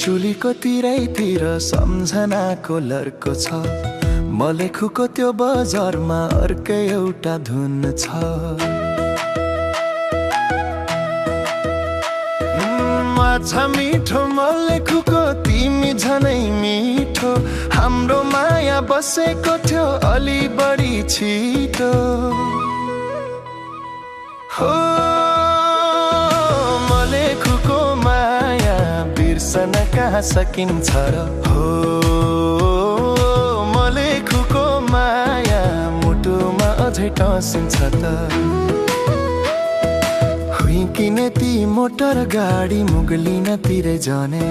त्रिशुलीको तिरैतिर सम्झनाको लर्को छ। मलेखुको त्यो बजारमा अर्कै एउटा धुन छ। माछा मिठो मलेखुको तिमी झनै मिठो, हाम्रो माया बसेको थियो अलि बढी छिटो। हो मलेखुको माया बिर्सन कहाँ सकिन्छ र। हो मलेखुको माया मुटुमा अझै टसिन्छ त। हुइकिने ती मोटर गाडी मुगलिन तिरै जाने,